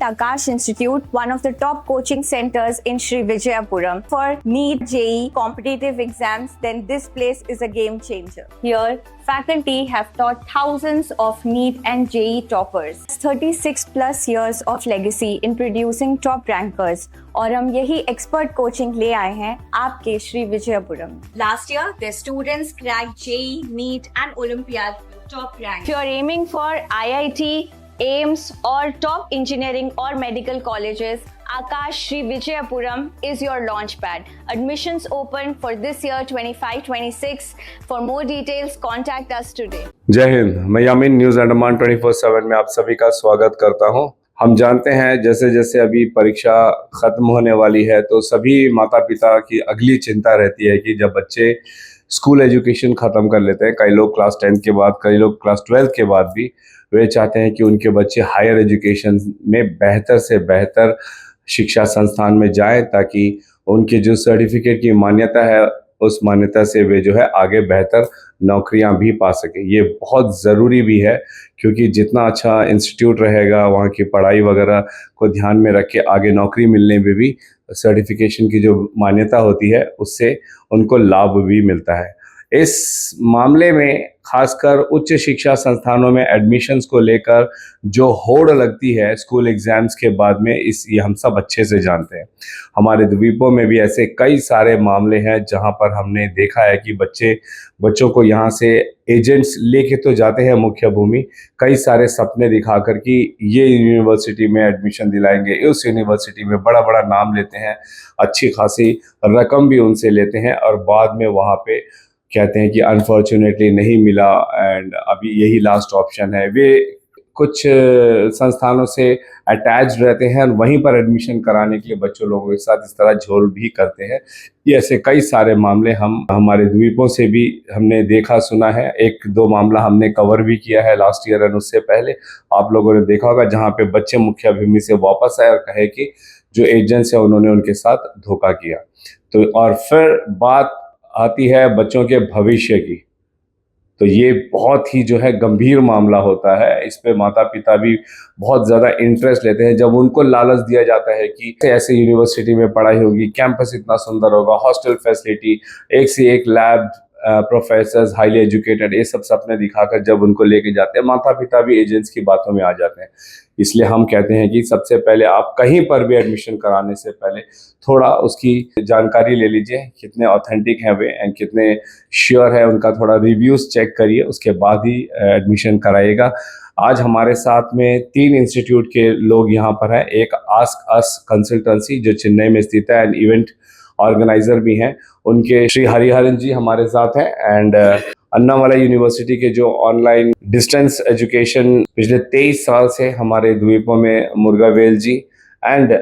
at Akash Institute, one of the top coaching centers in Sri Vijayapuram, for NEET JEE competitive exams, then this place is a game changer. Here, faculty have taught thousands of NEET and JEE toppers. 36 plus years of legacy in producing top rankers. और हम यही expert coaching ले आए हैं आपके Shri Vijayapuram. Last year, their students cracked JEE, NEET and Olympiad top rank. If you are aiming for IIT, AIIMS or top engineering or medical colleges, Akash Sri Vijayapuram is your launchpad. Admissions open for this year 25-26. For more details, contact us today. जय हिंद. मैं यामीन news Andaman 24/7 में आप सभी का स्वागत करता हूं. हम जानते हैं जैसे जैसे अभी परीक्षा खत्म होने वाली है तो सभी माता पिता की अगली चिंता रहती है कि जब बच्चे स्कूल एजुकेशन ख़त्म कर लेते हैं, कई लोग क्लास 10 के बाद, कई लोग क्लास 12 के बाद भी, वे चाहते हैं कि उनके बच्चे हायर एजुकेशन में बेहतर से बेहतर शिक्षा संस्थान में जाएं ताकि उनके जो सर्टिफिकेट की मान्यता है उस मान्यता से वे जो है आगे बेहतर नौकरियां भी पा सकें. ये बहुत ज़रूरी भी है क्योंकि जितना अच्छा इंस्टीट्यूट रहेगा, वहाँ की पढ़ाई वगैरह को ध्यान में रख के आगे नौकरी मिलने में भी सर्टिफिकेशन की जो मान्यता होती है उससे उनको लाभ भी मिलता है. इस मामले में खासकर उच्च शिक्षा संस्थानों में एडमिशन्स को लेकर जो होड़ लगती है स्कूल एग्ज़ाम्स के बाद में, ये हम सब अच्छे से जानते हैं. हमारे द्वीपों में भी ऐसे कई सारे मामले हैं जहां पर हमने देखा है कि बच्चों को यहां से एजेंट्स लेके तो जाते हैं मुख्य भूमि, कई सारे सपने दिखाकर कि ये यूनिवर्सिटी में एडमिशन दिलाएंगे, उस यूनिवर्सिटी में बड़ा बड़ा नाम लेते हैं, अच्छी खासी रकम भी उनसे लेते हैं और बाद में वहाँ पे कहते हैं कि अनफॉर्चुनेटली नहीं मिला एंड अभी यही लास्ट ऑप्शन है. वे कुछ संस्थानों से अटैच रहते हैं और वहीं पर एडमिशन कराने के लिए बच्चों लोगों के साथ इस तरह झोल भी करते हैं. ये ऐसे कई सारे मामले हम हमारे द्वीपों से भी हमने देखा सुना है. एक दो मामला हमने कवर भी किया है लास्ट ईयर और उससे पहले आप लोगों ने देखा होगा जहाँ पे बच्चे मुख्य भूमि से वापस आए और कहे कि जो एजेंट्स है उन्होंने उनके साथ धोखा किया. तो और फिर बात आती है बच्चों के भविष्य की, तो ये बहुत ही जो है गंभीर मामला होता है. इस पे माता पिता भी बहुत ज़्यादा इंटरेस्ट लेते हैं जब उनको लालच दिया जाता है कि ऐसे यूनिवर्सिटी में पढ़ाई होगी, कैंपस इतना सुंदर होगा, हॉस्टल फैसिलिटी, एक से एक लैब, प्रोफेसर्स हाईली एजुकेटेड, ये सब सपने दिखाकर जब उनको लेके जाते हैं माता पिता भी एजेंट्स की बातों में आ जाते हैं. इसलिए हम कहते हैं कि सबसे पहले आप कहीं पर भी एडमिशन कराने से पहले थोड़ा उसकी जानकारी ले लीजिए, कितने ऑथेंटिक हैं वे एंड कितने श्योर है, उनका थोड़ा रिव्यूज़ चेक करिए, उसके बाद ही एडमिशन कराइएगा. आज हमारे साथ में 3 इंस्टीट्यूट के लोग यहाँ पर हैं. एक आस्क अस कंसल्टेंसी जो चेन्नई में स्थित है एंड इवेंट ऑर्गेनाइजर भी हैं, उनके श्री हरिहरन जी हमारे साथ हैं एंड अन्नामलाई यूनिवर्सिटी के जो ऑनलाइन डिस्टेंस एजुकेशन पिछले 23 साल से हमारे द्वीपों में मुर्गावेल जी एंड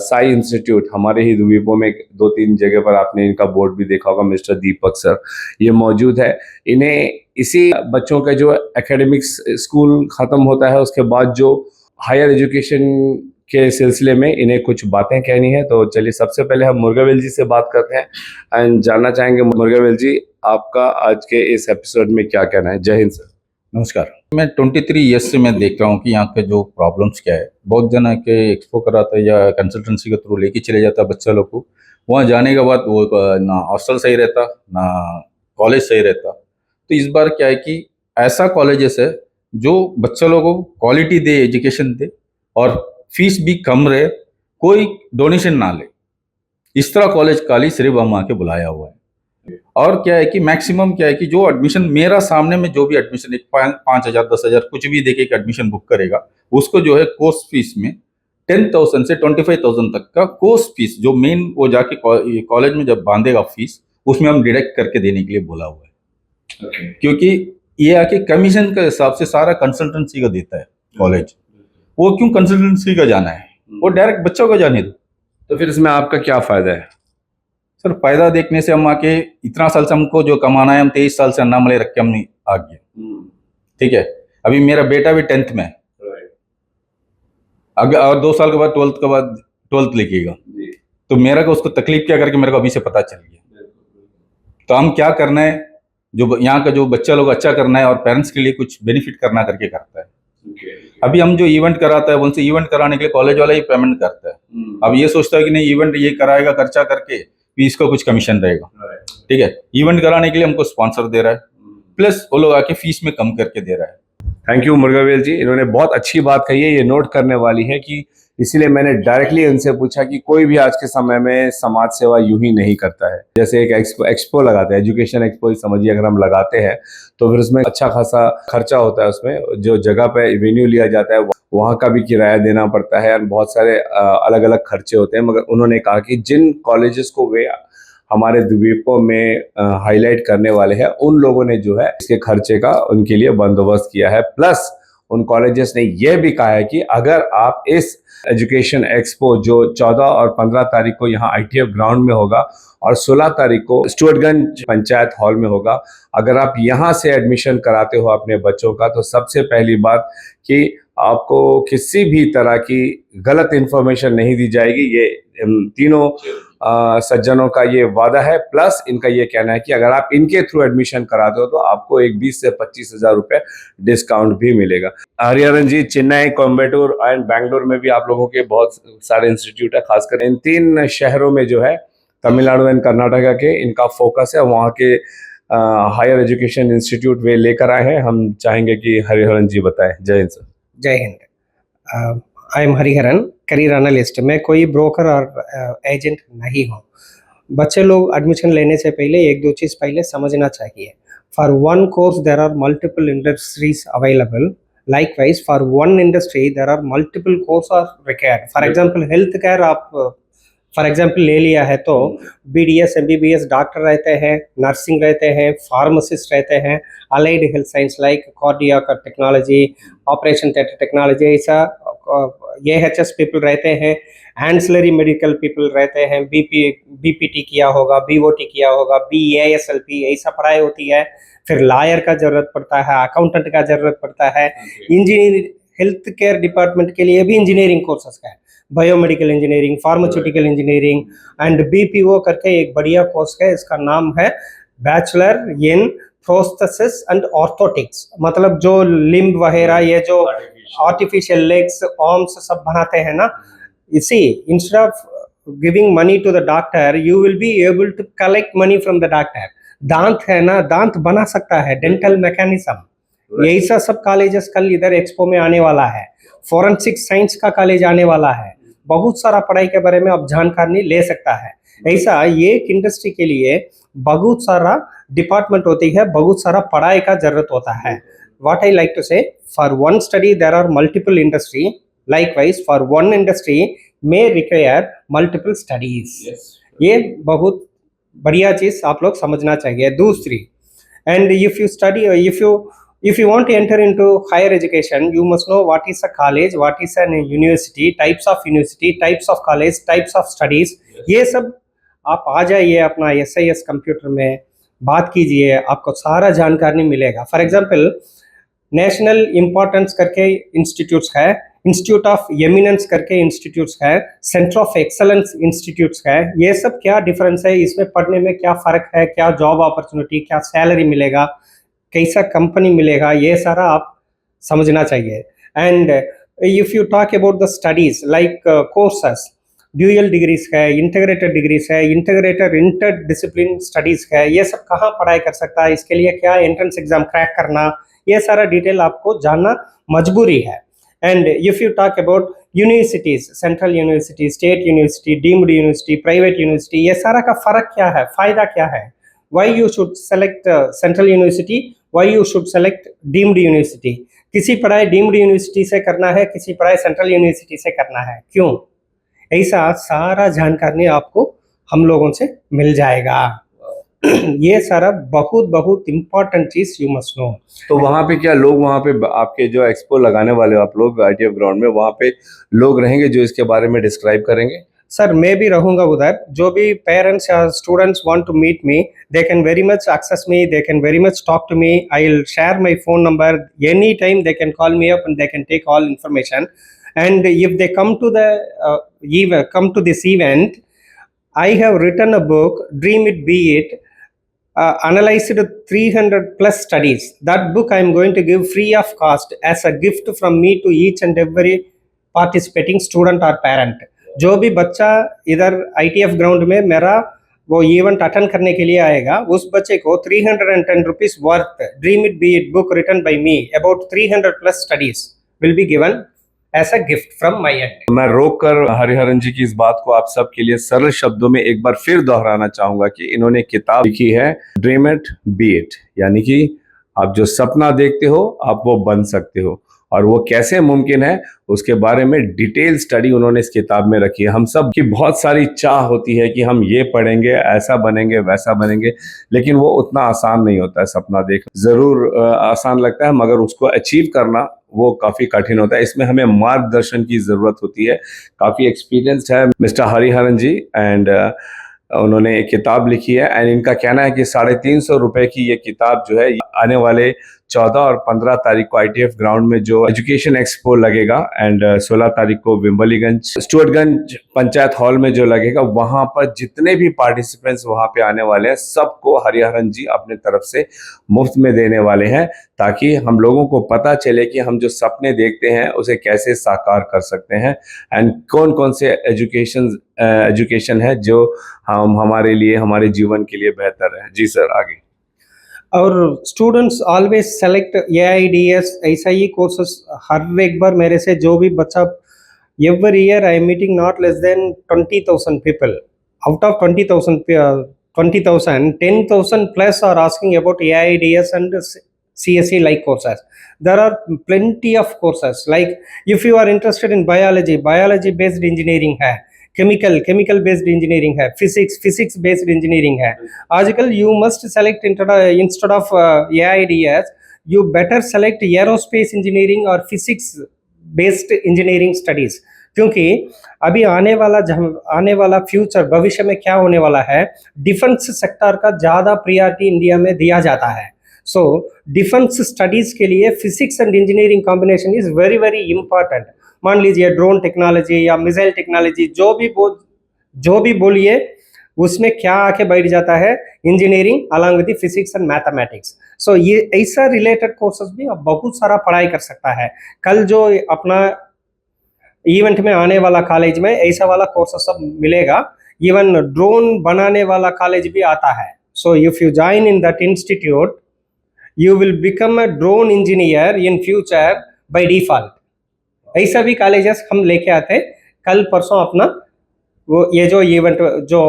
साई इंस्टीट्यूट हमारे ही द्वीपों में 2-3 जगह पर आपने इनका बोर्ड भी देखा होगा, मिस्टर दीपक सर ये मौजूद है. इन्हें इसी बच्चों का जो एकेडमिक्स स्कूल ख़त्म होता है उसके बाद जो हायर एजुकेशन के सिलसिले में इन्हें कुछ बातें कहनी है. तो चलिए सबसे पहले हम मुर्गावेल जी से बात करते हैं एंड जानना चाहेंगे मुर्गावेल जी आपका आज के इस एपिसोड में क्या कहना है. जय हिंद सर. नमस्कार. मैं 23 ईयर्स से मैं देख रहा हूँ कि यहाँ के जो प्रॉब्लम्स क्या है. बहुत जना के एक्सपो कराता है या कंसल्टेंसी के थ्रू लेके चले जाता है बच्चा लोग को, वहाँ जाने के बाद वो ना हॉस्टल सही रहता ना कॉलेज सही रहता. तो इस बार क्या है कि ऐसा कॉलेजेस है जो बच्चा लोगों को क्वालिटी दे, एजुकेशन दे और फीस भी कम रहे, कोई डोनेशन ना ले, इस तरह कॉलेज खाली सिर्फ हम आके बुलाया हुआ है. और क्या है कि मैक्सिमम क्या है कि जो एडमिशन मेरा सामने में जो भी एडमिशन 5,000 10,000 कुछ भी देके एडमिशन बुक करेगा उसको जो है कोर्स फीस में 10,000 से 25,000 तक का कोर्स फीस जो मेन वो जाके कॉलेज में जब बांधेगा फीस उसमें हम डिडक्ट करके देने के लिए बोला हुआ है. क्योंकि ये आके कमीशन के हिसाब से सारा कंसल्टेंसी का देता है कॉलेज. वो क्यों कंसल्टेंसी का जाना है, वो डायरेक्ट बच्चों का जाने दो. तो फिर इसमें आपका क्या फ़ायदा है सर? फायदा देखने से हम आके इतना साल से हमको जो कमाना है, हम 23 साल से अन्नामलाई रख के हम आ गए. ठीक है, अभी मेरा बेटा भी 10th में है, अगर और 2 साल के बाद 12th लिखेगा, तो मेरा को उसको तकलीफ क्या करके मेरे को अभी से पता चल गया. तो हम क्या करना है, जो यहाँ का जो बच्चा लोग अच्छा करना है और पेरेंट्स के लिए कुछ बेनिफिट करना करके करता है. अभी हम जो इवेंट कराता है उनसे इवेंट कराने के लिए कॉलेज वाला ही पेमेंट करता है। अब ये सोचता है कि नहीं इवेंट ये कराएगा खर्चा करके भी इसको कुछ कमीशन रहेगा, ठीक है। इवेंट कराने के लिए हमको स्पॉन्सर दे रहा है, प्लस वो लोग आके फीस में कम करके दे रहा है। थैंक यू मुर्गावेल जी, इन्होंने बहुत अच्छी बात कही है, ये नोट करने वाली है कि इसीलिए मैंने डायरेक्टली इनसे पूछा कि कोई भी आज के समय में समाज सेवा यूं ही नहीं करता है। जैसे एक एक्सपो लगाते हैं, एजुकेशन एक्सपो ही समझिए अगर हम लगाते हैं तो फिर उसमें अच्छा खासा खर्चा होता है, उसमें जो जगह पे वेन्यू लिया जाता है वहाँ का भी किराया देना पड़ता है और बहुत सारे अलग अलग खर्चे होते हैं। मगर उन्होंने कहा कि जिन कॉलेजेस को वे हमारे द्वीपों में हाईलाइट करने वाले हैं उन लोगों ने जो है इसके खर्चे का उनके लिए बंदोबस्त किया है। प्लस उन कॉलेजेस ने यह भी कहा है कि अगर आप इस एजुकेशन एक्सपो जो 14 और 15 तारीख को यहाँ ITF ग्राउंड में होगा और 16 तारीख को स्टुअर्टगंज पंचायत हॉल में होगा, अगर आप यहाँ से एडमिशन कराते हो अपने बच्चों का तो सबसे पहली बात कि आपको किसी भी तरह की गलत इंफॉर्मेशन नहीं दी जाएगी। ये तीनों सज्जनों का ये वादा है। प्लस इनका ये कहना है कि अगर आप इनके थ्रू एडमिशन कराते हो तो आपको एक 20 से 25 हजार रुपए डिस्काउंट भी मिलेगा। हरिहरन जी, चेन्नई, कोयम्बटूर एंड बैंगलोर में भी आप लोगों के बहुत सारे इंस्टीट्यूट है, खासकर इन 3 शहरों में जो है तमिलनाडु एंड कर्नाटका के इनका फोकस है। वहाँ के हायर एजुकेशन इंस्टीट्यूट वे लेकर आए हैं। हम चाहेंगे कि हरिहरन जी बताएं। जय हिंद सर। जय Hind. I am Hariharan, career analyst. मैं कोई ब्रोकर और एजेंट नहीं हूँ। बच्चे लोग एडमिशन लेने से पहले एक दो चीज़ पहले समझना चाहिए। For one course there are multiple industries available. Likewise, for one industry, there are multiple courses are required. For example, health care आप फॉर एग्जाम्पल ले लिया है तो BDS MBBS डॉक्टर रहते हैं, नर्सिंग रहते हैं, फार्मासिस्ट रहते हैं, allied health science like cardiac technology, operation theatre technology, ऐसा AHS पीपल रहते हैं, एंसिलरी मेडिकल पीपल रहते हैं, BPT किया होगा, BOT किया होगा, BASLP ऐसा पढ़ाई होती है। फिर लॉयर का जरूरत पड़ता है, अकाउंटेंट का जरूरत पड़ता है, इंजीनियर हेल्थ केयर डिपार्टमेंट के लिए भी इंजीनियरिंग कोर्सेस का है, biomedical engineering, pharmaceutical engineering and BPO करके एक बढ़िया कोर्स है, इसका नाम है bachelor in prosthesis and orthotics. मतलब जो लिम्ब वगैरह ये जो आर्टिफिशियल लेग्स आर्म्स सब बनाते हैं ना, इसी instead of giving money to the doctor you will be able to collect money from the doctor. दांत है ना, दांत बना सकता है, डेंटल मैकेनिज्म, यही सब कॉलेजेस कल इधर एक्सपो में आने वाला है। फॉरेंसिक साइंस का कॉलेज आने वाला है, बहुत सारा पढ़ाई के बारे में आप जानकारी ले सकता है। ऐसा ये एक इंडस्ट्री के लिए बहुत सारा डिपार्टमेंट होती है, बहुत सारा पढ़ाई का जरूरत होता है। What I like to say, for one study there are multiple industry. Likewise, for one industry may require multiple studies. ये बहुत बढ़िया चीज आप लोग समझना चाहिए। दूसरी, and if you study, if you want to enter into higher education, you must know what is a college, what is an university, types of college, types of studies. ये सब आप आ जाइए अपना SIS कंप्यूटर में, बात कीजिए, आपको सारा जानकारी मिलेगा। फॉर एग्जाम्पल नेशनल इम्पोर्टेंस करके इंस्टीट्यूट्स है, इंस्टीट्यूट ऑफ एमिनेंस करके इंस्टीट्यूट्स है, सेंटर ऑफ एक्सलेंस इंस्टीट्यूट्स है। ये सब क्या डिफरेंस है, इसमें पढ़ने में क्या फ़र्क है, क्या जॉब अपॉर्चुनिटी, क्या सैलरी मिलेगा, कैसा कंपनी मिलेगा, ये सारा आप समझना चाहिए। And if you talk about the studies like courses, dual degrees है, इंटीग्रेटेड डिग्रीज है, इंटर डिसिप्लिन स्टडीज़ है, ये सब कहाँ पढ़ाई कर सकता है, इसके लिए क्या एंट्रेंस एग्जाम क्रैक करना, ये सारा डिटेल आपको जानना मजबूरी है। And if you talk about universities, central university, state university, deemed university, private university, ये सारा का फर्क क्या है, फायदा क्या है, why you should select central university, why you should select deemed university. किसी पढ़ाई डीम्ड यूनिवर्सिटी से करना है, किसी पढ़ाई सेंट्रल यूनिवर्सिटी से करना है, क्यों? ऐसा सारा जानकारी आपको हम लोगों से मिल जाएगा। ये सारा बहुत इंपॉर्टेंट चीज यू मस्ट नो। तो वहाँ पे क्या लोग, वहाँ पे आपके जो एक्सपो लगाने वाले हो आप लोग ITF ग्राउंड में, वहाँ पे लोग रहेंगे जो इसके बारे में डिस्क्राइब करेंगे? सर मैं भी रहूंगा उधर। जो भी पेरेंट्स या students want to meet me, they can very much access me, they can very much talk to me, I will share my phone number, any time they can call me up and they can take all information. And if they come to this event, I have written a book, Dream It Be It, analyzed 300 plus studies. That book I am going to give free of cost as a gift from me to each and every participating student or parent. जो भी बच्चा इधर ITF ground में मेरा वो event attend करने के लिए आएगा, उस बच्चे को 310 rupees worth Dream It Be It book written by me about 300 plus studies will be given as a gift from my end. मैं रोक कर हरिहरन जी की इस बात को आप सबके लिए सरल शब्दों में एक बार फिर दोहराना चाहूंगा कि इन्होंने किताब लिखी है ड्रीम इट बी इट, यानी कि आप जो सपना देखते हो आप वो बन सकते हो, और वो कैसे मुमकिन है उसके बारे में डिटेल स्टडी उन्होंने इस किताब में रखी है। हम सब की बहुत सारी चाह होती है कि हम ये पढ़ेंगे, ऐसा बनेंगे, वैसा बनेंगे, लेकिन वो उतना आसान नहीं होता है। सपना देखना जरूर आसान लगता है, मगर उसको अचीव करना वो काफ़ी कठिन होता है। इसमें हमें मार्गदर्शन की ज़रूरत होती है। काफ़ी एक्सपीरियंस्ड है मिस्टर हरिहरन जी, एंड उन्होंने एक किताब लिखी है, एंड इनका कहना है कि 350 रुपए की ये किताब जो है आने वाले 14 और 15 तारीख को ITF ग्राउंड में जो एजुकेशन एक्सपो लगेगा, एंड 16 तारीख को विम्बलीगंज स्टुअर्टगंज पंचायत हॉल में जो लगेगा, वहां पर जितने भी पार्टिसिपेंट्स वहां पे आने वाले हैं सबको हरिहरन जी अपने तरफ से मुफ्त में देने वाले हैं, ताकि हम लोगों को पता चले कि हम जो सपने देखते हैं उसे कैसे साकार कर सकते हैं, एंड कौन कौन से एजुकेशन है जो हम हमारे लिए, हमारे जीवन के लिए बेहतर है। जी सर, आगे। और स्टूडेंट्स ऑलवेज सेलेक्ट AIDS ऐसा ही कोर्सेस हर एक बार मेरे से जो भी बच्चा every year I am meeting not less than 20,000 people out of 20,000 10,000 plus are asking about AIDS and CSE like courses. There are plenty of courses, like if you are interested in biology based engineering है, chemical based engineering है, physics based engineering है। आजकल you must select instead of AIDS, you better select aerospace engineering or physics based engineering studies, क्योंकि अभी आने वाला future भविष्य में क्या होने वाला है, डिफेंस सेक्टर का ज़्यादा प्रायोरिटी इंडिया में दिया जाता है। सो डिफेंस स्टडीज़ के लिए physics and engineering combination is very very important. मान लीजिए ड्रोन टेक्नोलॉजी या मिसाइल टेक्नोलॉजी, जो भी बोलिए उसमें क्या आके बैठ जाता है, engineering along with physics and mathematics. So ये ऐसा रिलेटेड कोर्सेज भी अब बहुत सारा पढ़ाई कर सकता है। कल जो अपना इवेंट में आने वाला कॉलेज में ऐसा वाला कोर्सेज सब मिलेगा, इवन ड्रोन बनाने वाला कॉलेज भी आता है। So if you join in that institute you will become a drone engineer in future by default. ऐसा भी कॉलेजेस हम लेके आते कल परसों अपना वो ये जो इवेंट जो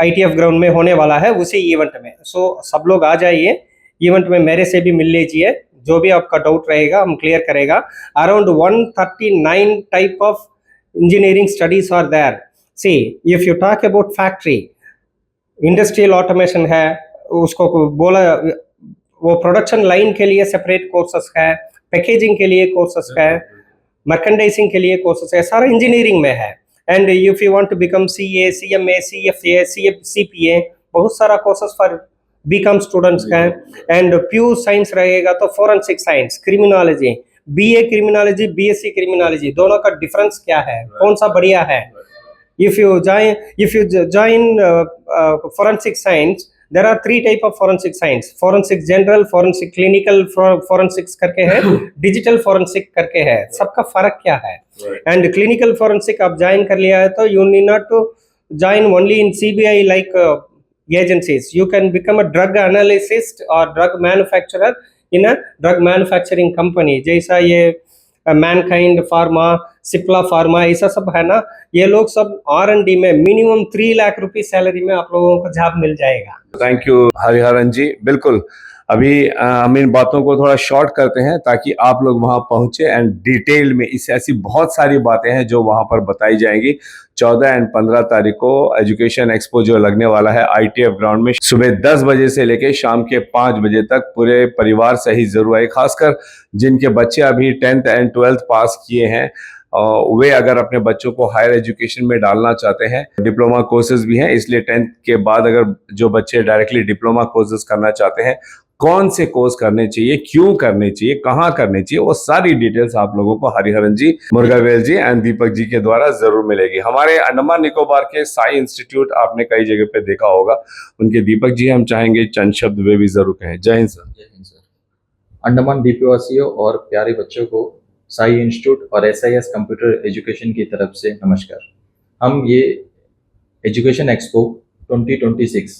ITF ग्राउंड में होने वाला है उसी इवेंट में। सो सब लोग आ जाइए इवेंट में, मेरे से भी मिल लीजिए, जो भी आपका डाउट रहेगा हम क्लियर करेगा। Around 139 type of engineering studies are there. See if you talk about factory, industrial automation है, उसको बोला वो प्रोडक्शन लाइन के लिए सेपरेट कोर्सेस है, पैकेजिंग के लिए कोर्सेस है, मर्केंडाइजिंग के लिए कोर्सेस है, सारा इंजीनियरिंग में है। And if you want to become CA, CMA, CFA, CPA, बहुत सारा कोर्सेस फॉर बीकॉम स्टूडेंट्स का है। एंड प्योर साइंस रहेगा तो forensic science, criminology, BA criminology, BSc criminology, दोनों का डिफरेंस क्या है, कौन सा बढ़िया है। If you join forensic science, there are 3 type of forensic science, forensic general, forensic clinical forensics करके है, डिजिटल फोरेंसिक करके है। सबका फर्क क्या है? एंड क्लिनिकल फोरेंसिक आप ज्वाइन कर लिया है तो you need not to join only in CBI like agencies. You can become a drug analyst or drug manufacturer in a drug manufacturing company, जैसा ये मैनकाइंड फार्मा, सिप्ला फार्मा, ऐसा सब है ना। ये लोग सब R&D में मिनिमम 3 लाख रुपए सैलरी में आप लोगों को जॉब मिल जाएगा। थैंक यू हरिहरन जी। बिल्कुल, अभी हम इन बातों को थोड़ा शॉर्ट करते हैं ताकि आप लोग वहां पहुंचे, एंड डिटेल में इस ऐसी बहुत सारी बातें हैं जो वहां पर बताई जाएंगी। 14 एंड 15 तारीख को एजुकेशन एक्सपो जो लगने वाला है ITF ग्राउंड में, सुबह 10 बजे से लेकर शाम के 5 बजे तक पूरे परिवार सहित जरूर आए। खासकर जिनके बच्चे अभी 10th एंड 12th पास किए हैं, वे अगर अपने बच्चों को हायर एजुकेशन में डालना चाहते हैं, डिप्लोमा कोर्सेज भी हैं, इसलिए 10th के बाद अगर जो बच्चे डायरेक्टली डिप्लोमा कोर्सेज करना चाहते हैं कौन से कोर्स करने चाहिए, क्यों करने चाहिए, कहाँ करने चाहिए, वो सारी डिटेल्स आप लोगों को हरिहरन जी, मुर्गावेल जी एंड दीपक जी के द्वारा जरूर मिलेगी। हमारे अंडमान निकोबार के साई इंस्टीट्यूट आपने कई जगह पे देखा होगा, उनके दीपक जी हम चाहेंगे चंद शब्द वे भी जरूर कहें। जय हिंद सर। जय हिंद सर। अंडमान द्वीपवासियों और प्यारे बच्चों को साई इंस्टीट्यूट और SIS कंप्यूटर एजुकेशन की तरफ से नमस्कार। हम ये एजुकेशन एक्सपो 2026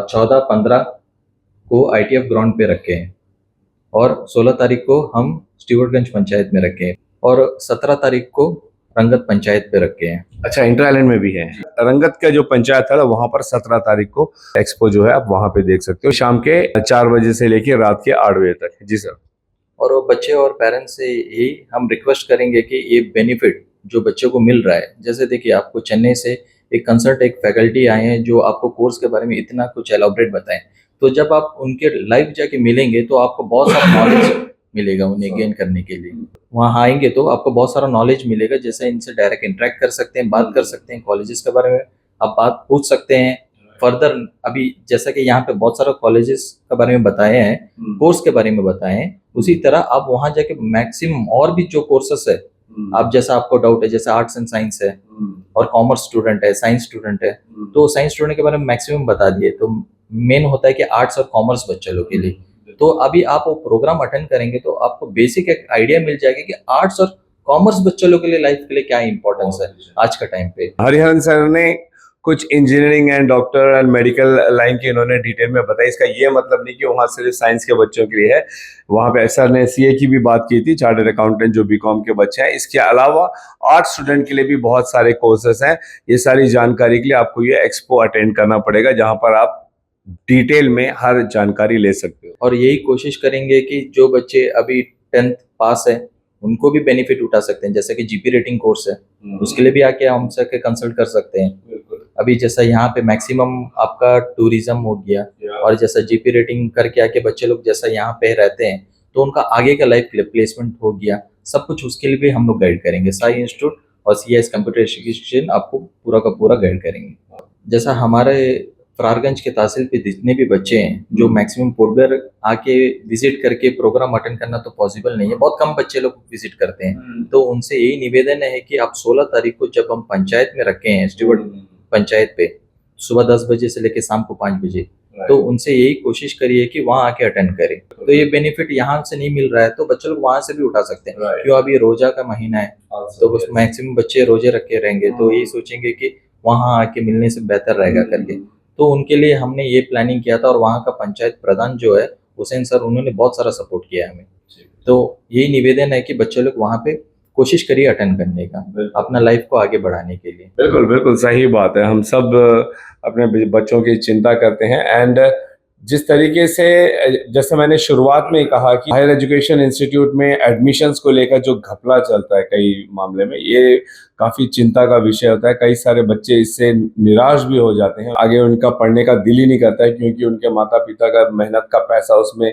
14-15 को ITF ग्राउंड पे रखे हैं और 16 तारीख को हम स्टीवर्टगंज पंचायत में रखे हैं और 17 तारीख को रंगत पंचायत पे रखे हैं। अच्छा, इंटर आइलैंड में भी है। रंगत का जो पंचायत है वहां पर 17 तारीख को एक्सपो जो है आप वहां पे देख सकते हो, शाम के 4 बजे से लेकर रात के 8 बजे तक। जी सर। और वो बच्चे और पेरेंट्स से यही हम रिक्वेस्ट करेंगे कि ये बेनिफिट जो बच्चों को मिल रहा है, जैसे देखिए आपको चेन्नई से एक फैकल्टी आए हैं जो आपको कोर्स के बारे में इतना कुछ एलॉबरेट बताएं, तो जब आप उनके लाइव जाके मिलेंगे तो आपको बहुत सारा नॉलेज मिलेगा उन्हें गेन करने के लिए। वहाँ आएंगे तो आपको बहुत सारा नॉलेज मिलेगा, जैसे इनसे डायरेक्ट इंटरेक्ट कर सकते हैं, बात कर सकते हैं, कॉलेजेस के बारे में आप बात पूछ सकते हैं फर्दर। अभी जैसा कि यहाँ पे बहुत सारा कॉलेजेस के बारे में बताए हैं, कोर्स के बारे में बताए हैं, उसी तरह आप वहाँ जाके मैक्सिमम और भी जो कोर्सेस है, आप जैसा आपको डाउट है, जैसे आर्ट्स एंड साइंस है और कॉमर्स स्टूडेंट है, साइंस स्टूडेंट है, तो साइंस स्टूडेंट के बारे में मैक्सिमम बता दिए। तो मेन होता है कि आर्ट्स और कॉमर्स बच्चे लोग के लिए, तो अभी आप वो प्रोग्राम अटेंड करेंगे तो आपको बेसिक एक आइडिया मिल जाएगा कि आर्ट्स और कॉमर्स बच्चों लोग के लिए लाइफ के लिए क्या इंपॉर्टेंस है आज का टाइम पे। हरिहरन सर ने कुछ engineering and doctor and medical line की इन्होंने डिटेल में बताई। इसका ये मतलब नहीं कि वहाँ सिर्फ साइंस के बच्चों के लिए है, वहाँ पे सर ने CA की भी बात की थी, चार्टर्ड अकाउंटेंट जो BCom के बच्चे हैं। इसके अलावा आर्ट स्टूडेंट के लिए भी बहुत सारे कोर्सेस हैं। ये सारी जानकारी के लिए आपको ये एक्सपो अटेंड करना पड़ेगा, जहाँ पर आप डिटेल में हर जानकारी ले सकते हो। और यही कोशिश करेंगे कि जो बच्चे अभी 10th पास है उनको भी बेनिफिट उठा सकते हैं, जैसे कि GP रेटिंग कोर्स है, उसके लिए भी आके हमसे कंसल्ट कर सकते हैं। अभी जैसा यहाँ पे मैक्सिमम आपका टूरिज्म हो गया और जैसा GP रेटिंग करके आके बच्चे लोग जैसा यहाँ पे रहते हैं तो उनका आगे का लाइफ प्लेसमेंट हो गया, सब कुछ उसके लिए भी हम लोग गाइड करेंगे। साई इंस्टीट्यूट और CIS कंप्यूटर एजुकेशन आपको पूरा का पूरा गाइड करेंगे। जैसा हमारे फरारगंज के तहसील पे जितने भी बच्चे हैं जो मैक्सिमम पोर्ट ब्लेयर आके विजिट करके प्रोग्राम अटेंड करना तो पॉसिबल नहीं है, बहुत कम बच्चे लोग विजिट करते हैं, तो उनसे यही निवेदन है कि आप 16 तारीख को जब हम पंचायत में रखे हैं स्टीवर्ट पंचायत पे सुबह 10 बजे से लेकर शाम को 5 बजे, तो उनसे यही कोशिश करिए कि वहाँ आके अटेंड करें। तो ये बेनिफिट यहाँ से नहीं मिल रहा है तो बच्चे लोग वहाँ से भी उठा सकते हैं, क्यों अभी रोजा का महीना है तो बस मैक्सिमम बच्चे रोजे रखे रहेंगे, तो यही सोचेंगे कि वहाँ आके मिलने से बेहतर रहेगा करके, तो उनके लिए हमने ये प्लानिंग किया था। और वहाँ का पंचायत प्रधान जो है हुसैन सर, उन्होंने बहुत सारा सपोर्ट किया हमें, तो यही निवेदन है कि बच्चे लोग वहाँ पे कोशिश करिए अटेंड करने का, अपना लाइफ को आगे बढ़ाने के लिए। बिल्कुल बिल्कुल सही बात है। हम सब अपने बच्चों की चिंता करते हैं एंड जिस तरीके से, जैसे मैंने शुरुआत में ही कहा कि हायर एजुकेशन इंस्टीट्यूट में एडमिशन्स को लेकर जो घपला चलता है कई मामले में, ये काफ़ी चिंता का विषय होता है। कई सारे बच्चे इससे निराश भी हो जाते हैं, आगे उनका पढ़ने का दिल ही नहीं करता है क्योंकि उनके माता पिता का मेहनत का पैसा उसमें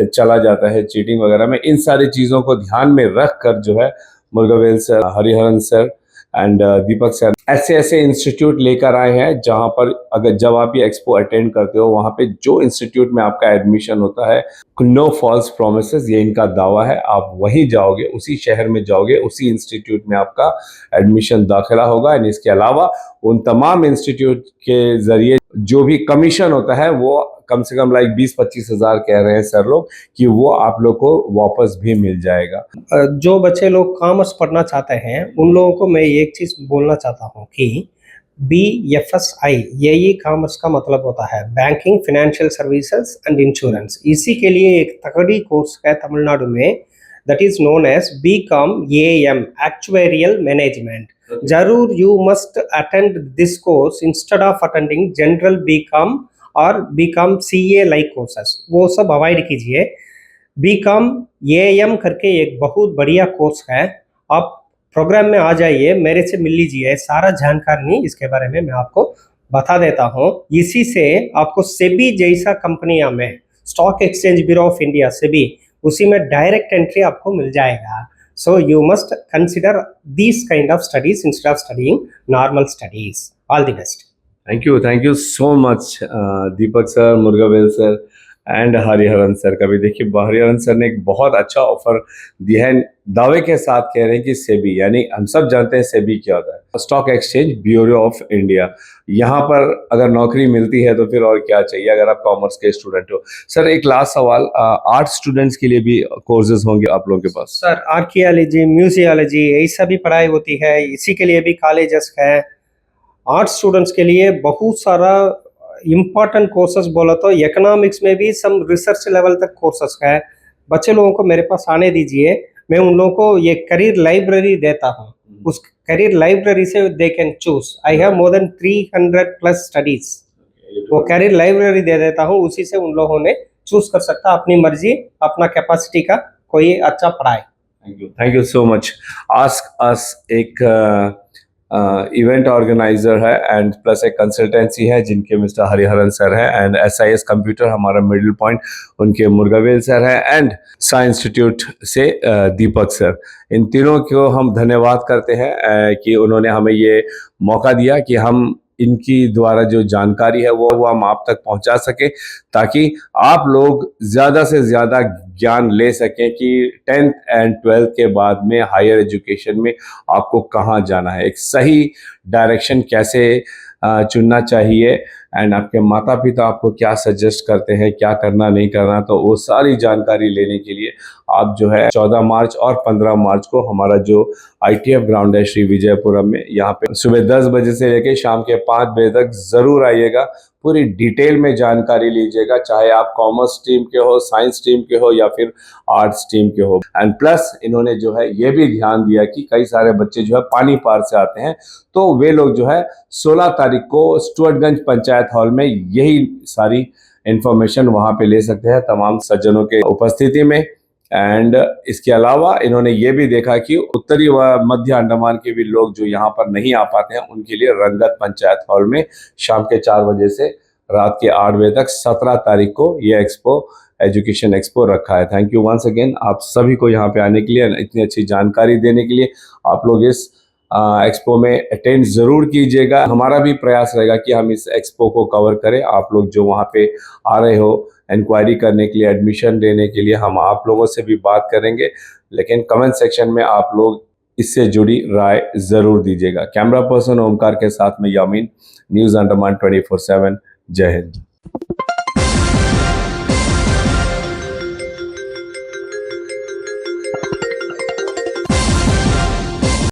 चला जाता है चीटिंग वगैरह में। इन सारी चीज़ों को ध्यान में रख कर जो है Murugavel sir, Hariharan sir and Deepak sir ऐसे इंस्टीट्यूट लेकर आए हैं जहां पर अगर जब आप ये एक्सपो अटेंड करते हो वहां पे जो इंस्टीट्यूट में आपका एडमिशन होता है, नो फॉल्स प्रोमिसेस, ये इनका दावा है। आप वहीं जाओगे, उसी शहर में जाओगे, उसी इंस्टीट्यूट में आपका एडमिशन दाखिला होगा। एंड इसके अलावा उन तमाम इंस्टीट्यूट के जरिए जो भी कमीशन होता है वो कम से कम 20-25 हज़ार कह रहे हैं सर लोग कि वो आप लोग को वापस भी मिल जाएगा। जो बच्चे लोग कॉमर्स पढ़ना चाहते हैं उन लोगों को मैं एक चीज़ बोलना चाहता हूँ कि BFSI यही कॉमर्स का मतलब होता है, banking, financial services and insurance. इसी के लिए एक तगड़ी कोर्स है तमिलनाडु में, that is known as BCom AM actuarial management. जरूर you must attend this course instead of attending general BCom और BCom CA लाइक कोर्सेस, वो सब अवॉइड कीजिए। BCom AM करके एक बहुत बढ़िया कोर्स है, आप प्रोग्राम में आ जाइए, मेरे से मिल लीजिए, सारा जानकारी इसके बारे में मैं आपको बता देता हूँ। इसी से आपको सेबी जैसा कंपनियां में, stock exchange bureau of India SEBI, उसी में डायरेक्ट एंट्री आपको मिल जाएगा। So you must consider this kind of studies instead of studying normal studies. All the best. Thank you so much Deepak sir, Murugavel sir and Hariharan sir का भी। देखिए Hariharan sir ने एक बहुत अच्छा ऑफर दिया है, दावे के साथ कह रहे हैं कि सेबी, यानी हम सब जानते हैं सेबी क्या होता है, stock exchange bureau of India. यहाँ पर अगर नौकरी मिलती है तो फिर और क्या चाहिए अगर आप कॉमर्स के स्टूडेंट हो। सर एक लास्ट सवाल, आर्ट्स स्टूडेंट्स के लिए भी कोर्सेज होंगे आप लोगों के पास? सर आर्कियोलॉजी, म्यूजियोलॉजी, यही सभी पढ़ाई होती है, इसी के लिए भी कॉलेजेस है। आर्ट्स स्टूडेंट्स के लिए बहुत सारा इम्पोर्टेंट कोर्सेज बोला तो इकोनॉमिक्स में भी सम रिसर्च लेवल तक कोर्सेज है। बच्चे लोगों को मेरे पास आने दीजिए, मैं उन लोगों को ये करियर लाइब्रेरी देता हूँ। उस करियर लाइब्रेरी से they can choose. I have more than 300 plus studies. वो करियर लाइब्रेरी दे देता हूँ, उसी से उन लोगों ने चूज कर सकता अपनी मर्जी, अपना कैपेसिटी का कोई अच्छा पढ़ाई। Thank you so much. Ask us एक इवेंट ऑर्गेनाइजर है एंड प्लस एक कंसल्टेंसी है जिनके मिस्टर हरिहरन सर है, एंड SIS कंप्यूटर हमारा मिडिल पॉइंट उनके मुर्गावेल सर है, एंड साइंस इंस्टीट्यूट से दीपक सर। इन तीनों को हम धन्यवाद करते हैं कि उन्होंने हमें ये मौका दिया कि हम इनकी द्वारा जो जानकारी है वो हम आप तक पहुंचा सके, ताकि आप लोग ज़्यादा से ज़्यादा ज्ञान ले सकें कि 10th एंड 12th के बाद में हायर एजुकेशन में आपको कहाँ जाना है, एक सही डायरेक्शन कैसे चुनना चाहिए, एंड आपके माता पिता आपको क्या सजेस्ट करते हैं, क्या करना नहीं करना। तो वो सारी जानकारी लेने के लिए आप जो है 14 मार्च और 15 मार्च को हमारा जो ITF ग्राउंड है श्री विजयपुरम में, यहाँ पे सुबह 10 बजे से लेकर शाम के 5 बजे तक ज़रूर आइएगा। पूरी डिटेल में जानकारी लीजिएगा, चाहे आप कॉमर्स स्ट्रीम के हो, साइंस स्ट्रीम के हो या फिर आर्ट्स स्ट्रीम के हो। एंड प्लस इन्होंने जो है ये भी ध्यान दिया कि कई सारे बच्चे जो है पानी पार से आते हैं, तो वे लोग जो है 16 तारीख को स्टुअर्टगंज पंचायत हॉल में यही सारी इंफॉर्मेशन वहाँ पे ले सकते हैं तमाम सज्जनों के उपस्थिति में। एंड इसके अलावा इन्होंने ये भी देखा कि उत्तरी व मध्य अंडमान के भी लोग जो यहाँ पर नहीं आ पाते हैं उनके लिए रंगत पंचायत हॉल में शाम के 4 बजे से रात के 8 बजे तक 17 तारीख को ये एक्सपो, एजुकेशन एक्सपो रखा है। थैंक यू वंस अगेन आप सभी को यहाँ पे आने के लिए, इतनी अच्छी जानकारी देने के लिए। आप लोग इस एक्सपो में अटेंड ज़रूर कीजिएगा। हमारा भी प्रयास रहेगा कि हम इस एक्सपो को कवर करें। आप लोग जो वहाँ पे आ रहे हो इंक्वायरी करने के लिए, एडमिशन लेने के लिए, हम आप लोगों से भी बात करेंगे, लेकिन कमेंट सेक्शन में आप लोग इससे जुड़ी राय ज़रूर दीजिएगा। कैमरा पर्सन ओमकार के साथ में यामीन, न्यूज़ अंडमान 24/7। जय हिंद।